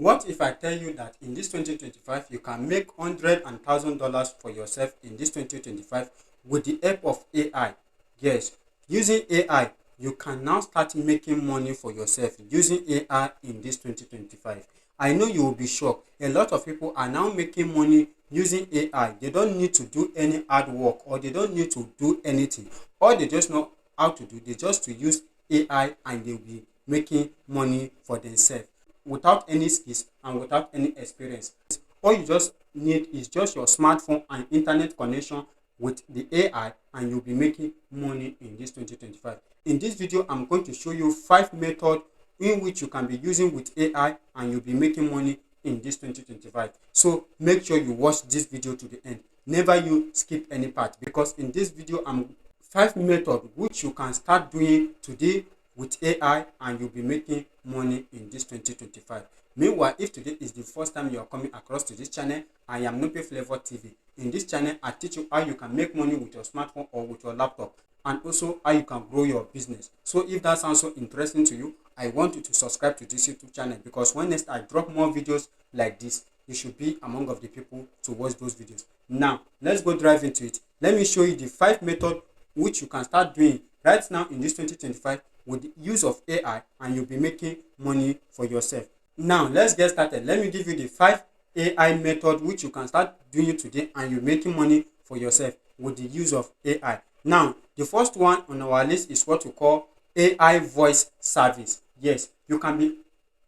What if I tell you that in this 2025 you can make $100,000 for yourself in this 2025 with the help of AI? Yes, using AI, you can now start making money for yourself using AI in this 2025. I know you will be shocked. A lot of people are now making money using AI. They don't need to do any hard work, or they don't need to do anything. All they just know how to do, they just to use AI, and they'll be making money for themselves without any skills and without any experience. All you just need is just your smartphone and internet connection with the AI, and you'll be making money in this 2025. In this video, I'm going to show you 5 methods in which you can be using with AI, and you'll be making money in this 2025. So make sure you watch this video to the end. Never you skip any part, because in this video, I'm 5 methods which you can start doing today with AI, and you'll be making money in this 2025. Meanwhile, if today is the first time you are coming across to this channel, I am Nupe Flavor TV. In this channel, I teach you how you can make money with your smartphone or with your laptop, and also how you can grow your business. So if that sounds so interesting to you, I want you to subscribe to this YouTube channel, because when next I drop more videos like this, you should be among of the people to watch those videos. Now, let's go dive into it. Let me show you the 5 methods which you can start doing right now in this 2025 with the use of AI, and you'll be making money for yourself. Now, let's get started. Let me give you the 5 AI method which you can start doing today, and you're making money for yourself with the use of AI. Now, the first one on our list is what we call AI voice service. Yes, you can be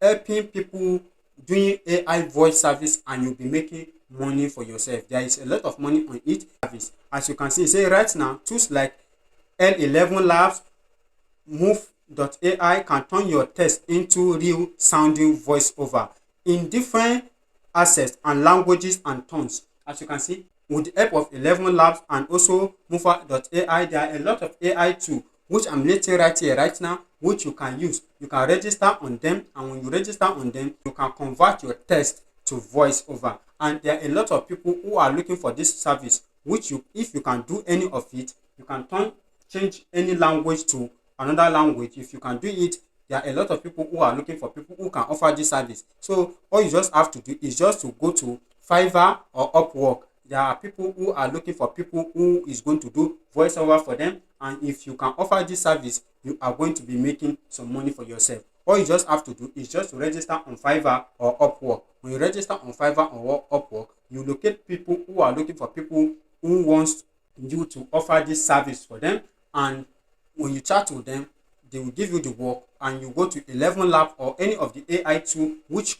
helping people doing AI voice service, and you'll be making money for yourself. There is a lot of money on each service. As you can see, say right now, tools like L11 Labs, Move.ai can turn your text into real sounding voiceover in different assets and languages and tones. As you can see, with the help of 11 Labs and also Move.ai, there are a lot of AI tools which I'm letting right here right now, which you can use. You can register on them, and when you register on them, you can convert your text to voiceover. And there are a lot of people who are looking for this service, which you, if you can do any of it, you can change any language to another language. If you can do it, there are a lot of people who are looking for people who can offer this service. So all you just have to do is just to go to Fiverr or Upwork. There are people who are looking for people who is going to do voiceover for them, and if you can offer this service, you are going to be making some money for yourself. All you just have to do is just to register on Fiverr or Upwork. When you register on Fiverr or Upwork, you locate people who are looking for people who wants you to offer this service for them, and when you chat with them, they will give you the work, and you go to 11 Lab or any of the AI tool which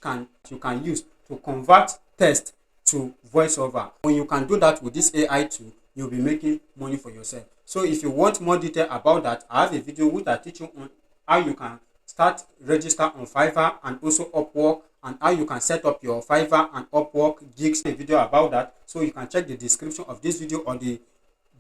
you can use to convert text to voiceover. When you can do that with this AI tool, you'll be making money for yourself. So if you want more detail about that, I have a video which I teach you on how you can start register on Fiverr and also Upwork, and how you can set up your Fiverr and Upwork gigs. A video about that, so you can check the description of this video or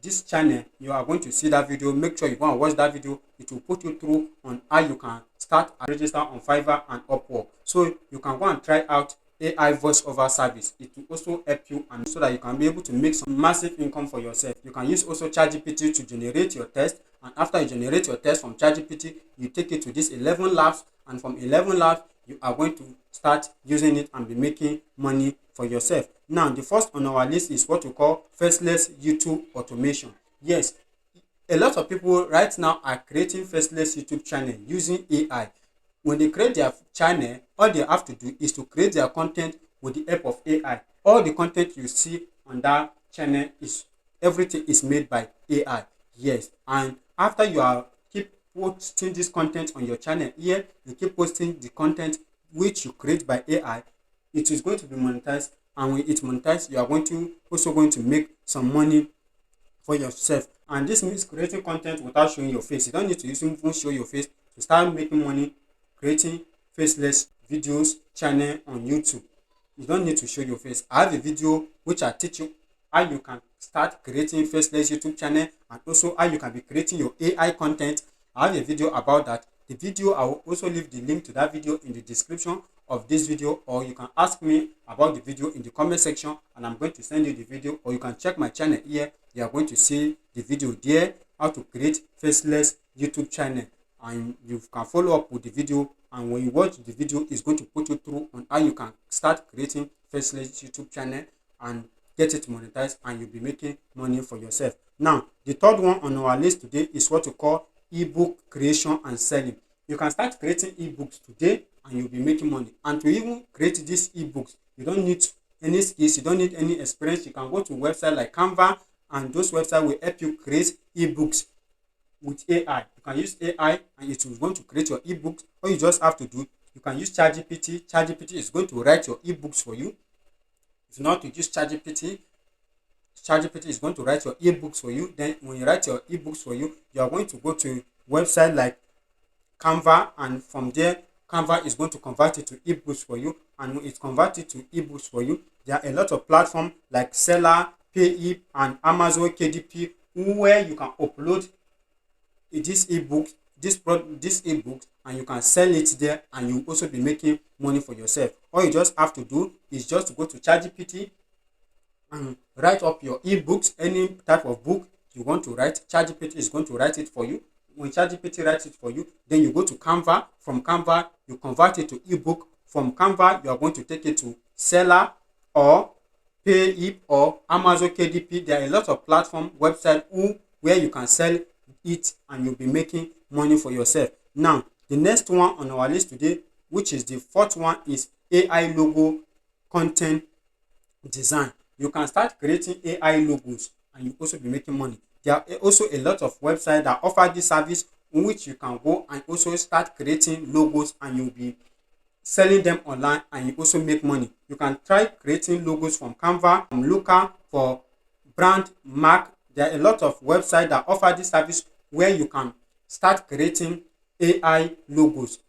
this channel. You are going to see that video. Make sure you go and watch that video. It will put you through on how you can start and register on Fiverr and Upwork, so you can go and try out AI voiceover service. It will also help you, and so that you can be able to make some massive income for yourself. You can use also ChatGPT to generate your text, and after you generate your text from ChatGPT, you take it to this 11 Labs, and from 11 Labs, you are going to start using it and be making money for yourself. Now, the first on our list is what we call Faceless YouTube automation. Yes, a lot of people right now are creating faceless YouTube channel using AI. When they create their channel, all they have to do is to create their content with the help of AI. All the content you see on that channel everything is made by AI. Yes, and after you are keep posting this content on your channel here, you keep posting the content which you create by AI, it is going to be monetized, and when it's monetized, you are also going to make some money for yourself. And this means creating content without showing your face. You don't need to even show your face to start making money creating faceless videos channel on YouTube. You don't need to show your face. I have a video which I teach you how you can start creating faceless YouTube channel, and also how you can be creating your AI content. I have a video about that. The video, I will also leave the link to that video in the description of this video, or you can ask me about the video in the comment section, and I'm going to send you the video, or you can check my channel here. You are going to see the video there, how to create faceless YouTube channel, and you can follow up with the video and when you watch the video, it's going to put you through on how you can start creating Faceless YouTube channel and get it monetized, and you'll be making money for yourself. Now, the third one on our list today is what we call ebook creation and selling. You can start creating ebooks today and you'll be making money. And to even create these ebooks, you don't need any skills, you don't need any experience. You can go to a website like Canva, and those websites will help you create ebooks with AI. You can use AI and it will going to create your ebooks. All you just have to do, you can use ChatGPT. ChatGPT is going to write your ebooks for you. If not, you use ChatGPT. ChatGPT is going to write your ebooks for you. Then when you write your ebooks for you, you are going to go to a website like Canva, and from there Canva is going to convert it to ebooks for you. And when it converts it to ebooks for you, there are a lot of platforms like Seller, Payip, and Amazon KDP, where you can upload this ebook, this ebook, and you can sell it there, and you also be making money for yourself. All you just have to do is just to go to ChatGPT and write up your ebooks, any type of book you want to write. ChatGPT is going to write it for you. When ChatGPT writes it for you, then you go to Canva. From Canva, you convert it to ebook. From Canva, you are going to take it to Seller or Payip or Amazon KDP. There are a lot of platform website where you can sell it and you'll be making money for yourself. Now, the next one on our list today, which is the fourth one, is AI logo content design. You can start creating AI logos and you also be making money. There are also a lot of websites that offer this service, in which you can go and also start creating logos and you'll be selling them online and you also make money. You can try creating logos from Canva, from Looker, for brand mark. There are a lot of websites that offer this service where you can start creating AI logos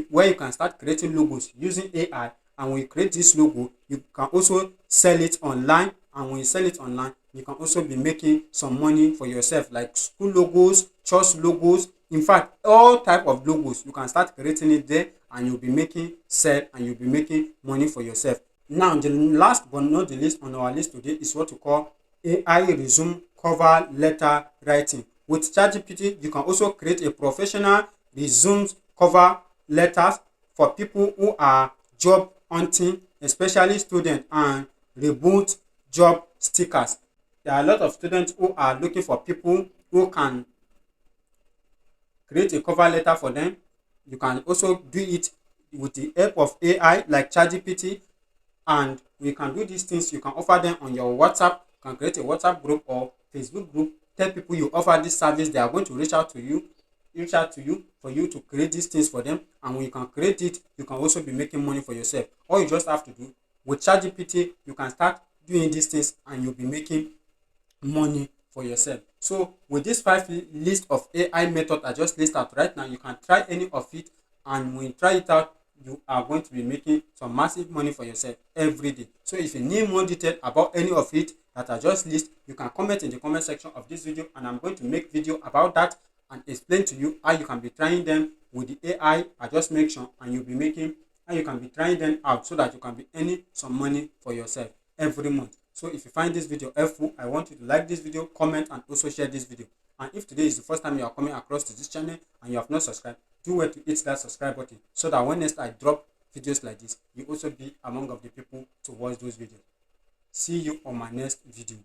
where you can start creating logos using AI. And when you create this logo, you can also sell it online, and when you sell it online, you can also be making some money for yourself, like school logos, church logos. In fact, all type of logos, you can start creating it there and you'll be making sell and you'll be making money for yourself. Now, the last but not the least on our list today is what we call AI resume cover letter writing. With ChatGPT, you can also create a professional resume cover letters for people who are job hunting, especially students, and reboot job stickers. There are a lot of students who are looking for people who can create a cover letter for them. You can also do it with the help of AI like ChatGPT, and we can do these things. You can offer them on your WhatsApp. You can create a WhatsApp group or Facebook group. Tell people you offer this service. They are going to reach out to you for you to create these things for them. And when you can create it, you can also be making money for yourself. All you just have to do with ChatGPT, you can start doing these things and you'll be making money for yourself. So with this 5 list of AI method I just listed out right now, you can try any of it, and when you try it out, you are going to be making some massive money for yourself every day. So if you need more detail about any of it that I just list, you can comment in the comment section of this video, and I'm going to make video about that and explain to you how you can be trying them with the AI I just mentioned, and you'll be making how you can be trying them out so that you can be earning some money for yourself every month. So if you find this video helpful, I want you to like this video, comment, and also share this video. And if today is the first time you are coming across to this channel and you have not subscribed, do well to hit that subscribe button so that when next I drop videos like this, you also be among of the people to watch those videos. See you on my next video.